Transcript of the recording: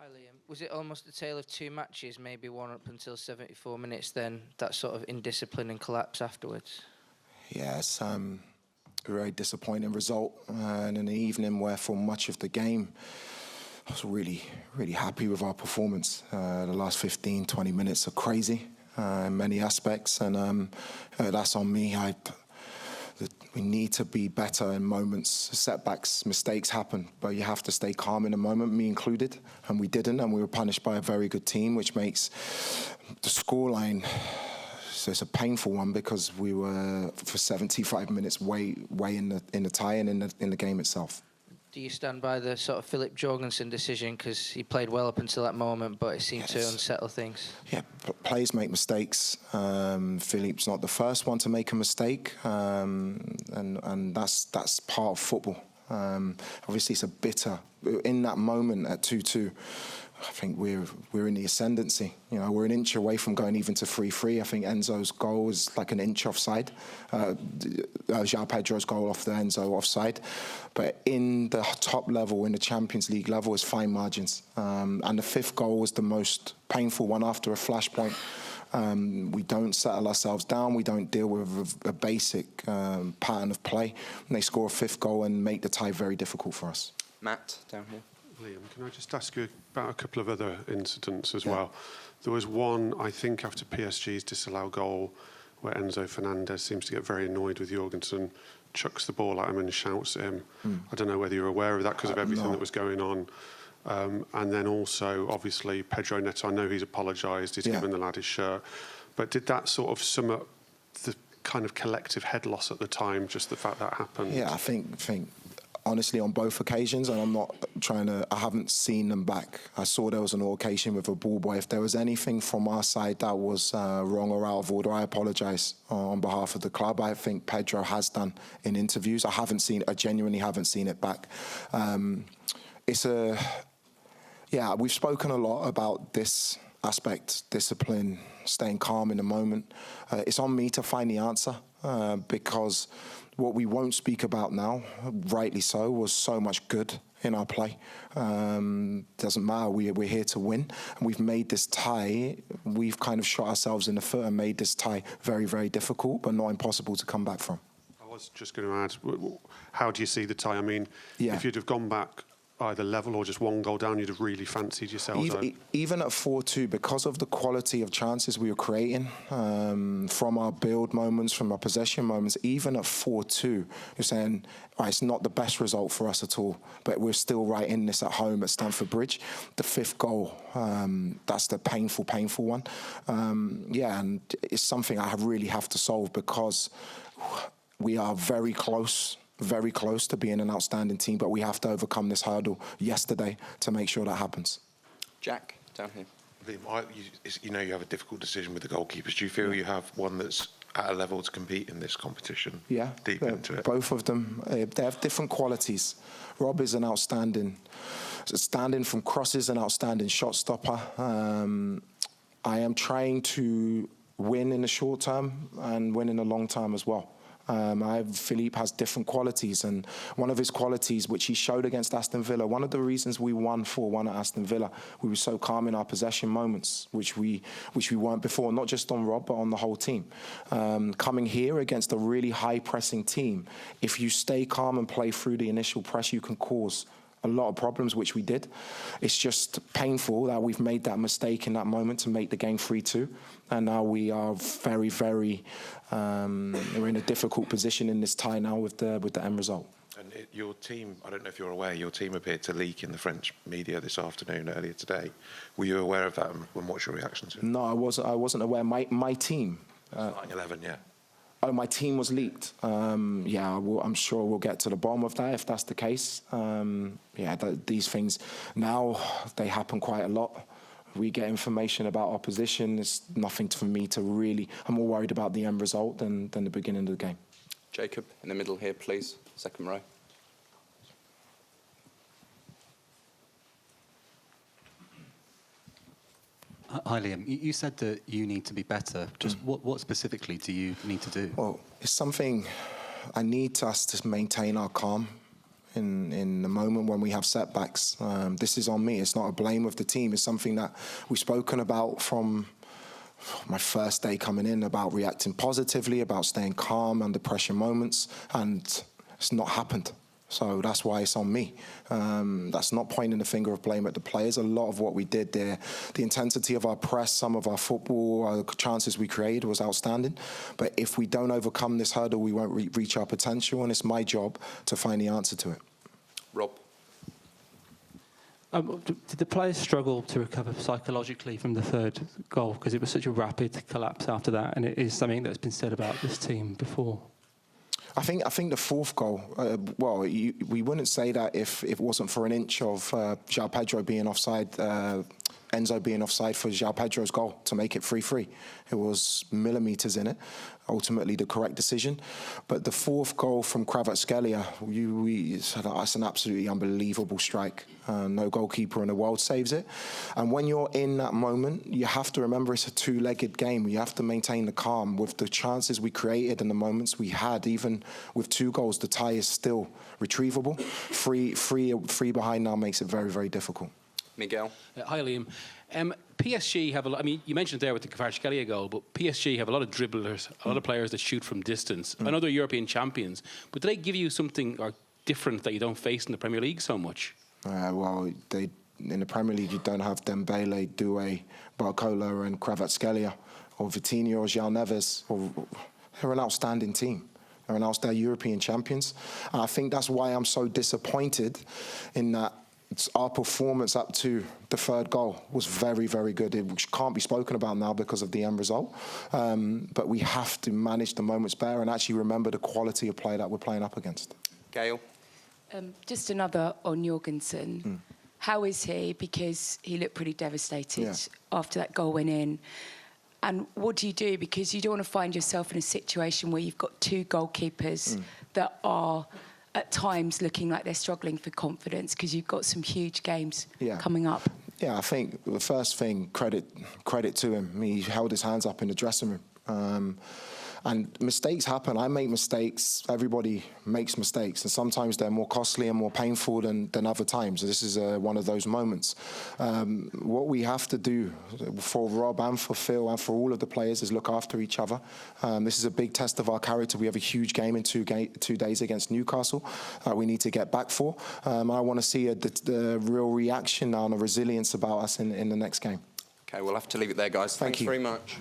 Liam. Was it almost a tale of two matches, maybe one up until 74 minutes, then that sort of indiscipline and collapse afterwards? Yeah, it's a very disappointing result, and in an evening where for much of the game I was really, really happy with our performance. The last 15, 20 minutes are crazy in many aspects, and that's on me. We need to be better in moments. Setbacks, mistakes happen, but you have to stay calm in the moment, me included, and we didn't, and we were punished by a very good team, which makes the scoreline, so it's a painful one because we were for 75 minutes way in the tie and in the game itself. Do you stand by the sort of Philip Jorgensen decision, because he played well up until that moment, but it seemed to unsettle things? Yeah, players make mistakes. Philip's not the first one to make a mistake, and that's part of football. Obviously, it's a bitter in that moment at 2-2. I think we're in the ascendancy. You know, we're an inch away from going even to 3-3. I think Enzo's goal was like an inch offside. João Pedro's goal off the Enzo offside. But in the top level, in the Champions League level, is fine margins. And the fifth goal was the most painful one after a flashpoint. We don't settle ourselves down. We don't deal with a basic pattern of play. And they score a fifth goal and make the tie very difficult for us. Matt, down here. Liam, can I just ask you about a couple of other incidents as well? There was one, I think, after PSG's disallowed goal, where Enzo Fernandez seems to get very annoyed with Jorgensen, chucks the ball at him and shouts at him. I don't know whether you're aware of that because of everything that was going on. And then also, obviously, Pedro Neto, I know he's apologised, he's given the lad his shirt. But did that sort of sum up the kind of collective head loss at the time, just the fact that happened? Yeah, I think honestly, on both occasions, and I'm not trying to, I haven't seen them back. I saw there was an occasion with a ball boy. If there was anything from our side that was wrong or out of order, I apologise on behalf of the club. I think Pedro has done in interviews. I genuinely haven't seen it back. We've spoken a lot about this aspect, discipline, staying calm in the moment. It's on me to find the answer because what we won't speak about now, rightly so, was so much good in our play. Doesn't matter, we're here to win. And we've made this tie, we've kind of shot ourselves in the foot and made this tie very, very difficult, but not impossible to come back from. I was just going to add, how do you see the tie? I mean, if you'd have gone back either level or just one goal down, you'd have really fancied yourselves out. Even at 4-2, because of the quality of chances we were creating, from our build moments, from our possession moments, even at 4-2, you're saying, right, it's not the best result for us at all, but we're still right in this at home at Stamford Bridge. The fifth goal, that's the painful one. And it's something I really have to solve because we are very close to being an outstanding team, but we have to overcome this hurdle yesterday to make sure that happens. Jack, down here. Liam, you have a difficult decision with the goalkeepers. Do you feel you have one that's at a level to compete in this competition? Yeah, deep into it. Both of them, they have different qualities. Rob is an outstanding, standing from crosses, an outstanding shot stopper. I am trying to win in the short term and win in the long term as well. Philippe has different qualities, and one of his qualities, which he showed against Aston Villa, one of the reasons we won 4-1 at Aston Villa, we were so calm in our possession moments, which we weren't before, not just on Rob, but on the whole team. Coming here against a really high-pressing team, if you stay calm and play through the initial press, you can cause a lot of problems, which we did. It's just painful that we've made that mistake in that moment to make the game 3-2. And now we are very, very, we're in a difficult position in this tie now with the end result. And your team, I don't know if you're aware, your team appeared to leak in the French media this afternoon, earlier today. Were you aware of that, and what's your reaction to it? No, I wasn't aware. My team. Starting 11, yeah. Oh, my team was leaked. I'm sure we'll get to the bottom of that if that's the case. These things now, they happen quite a lot. We get information about our position. It's nothing for me to really. I'm more worried about the end result than the beginning of the game. Jacob, in the middle here, please. Second row. Hi, Liam. You said that you need to be better. Just what specifically do you need to do? Well, it's something I need us to maintain our calm in the moment when we have setbacks. This is on me. It's not a blame of the team. It's something that we've spoken about from my first day coming in, about reacting positively, about staying calm under pressure moments, and it's not happened. So that's why it's on me. That's not pointing the finger of blame at the players. A lot of what we did there, the intensity of our press, some of our football, chances we created was outstanding. But if we don't overcome this hurdle, we won't reach our potential, and it's my job to find the answer to it. Rob? Did the players struggle to recover psychologically from the third goal? Because it was such a rapid collapse after that, and it is something that's been said about this team before. I think the fourth goal, we wouldn't say that if it wasn't for an inch of João Pedro being offside, Enzo being offside for João Pedro's goal to make it 3-3. It was millimetres in it, ultimately the correct decision. But the fourth goal from Kvaratskhelia, that's an absolutely unbelievable strike. No goalkeeper in the world saves it. And when you're in that moment, you have to remember it's a two-legged game. You have to maintain the calm. With the chances we created and the moments we had, even with 2 goals, the tie is still retrievable. Three behind now makes it very, very difficult. Miguel? Hi, Liam. PSG have a lot, I mean, you mentioned there with the Kvaratskhelia goal, but PSG have a lot of dribblers, a lot of players that shoot from distance. I know they're European champions, but do they give you something different that you don't face in the Premier League so much? In the Premier League, you don't have Dembélé, Doué, Barcola and Kvaratskhelia, or Vitinha or João Neves. They're an outstanding team. They're European champions. And I think that's why I'm so disappointed in that our performance up to the third goal was very, very good. It can't be spoken about now because of the end result. But we have to manage the moments better and actually remember the quality of play that we're playing up against. Gail? Just another on Jorgensen. How is he? Because he looked pretty devastated after that goal went in. And what do you do? Because you don't want to find yourself in a situation where you've got 2 goalkeepers that are at times looking like they're struggling for confidence because you've got some huge games coming up. Yeah, I think the first thing, credit to him. He held his hands up in the dressing room. And mistakes happen. I make mistakes. Everybody makes mistakes. And sometimes they're more costly and more painful than other times. This is one of those moments. What we have to do for Rob and for Phil and for all of the players is look after each other. This is a big test of our character. We have a huge game in 2 days against Newcastle. We need to get back for. I want to see the real reaction now and a resilience about us in the next game. Okay, we'll have to leave it there, guys. Thanks Thank you very much.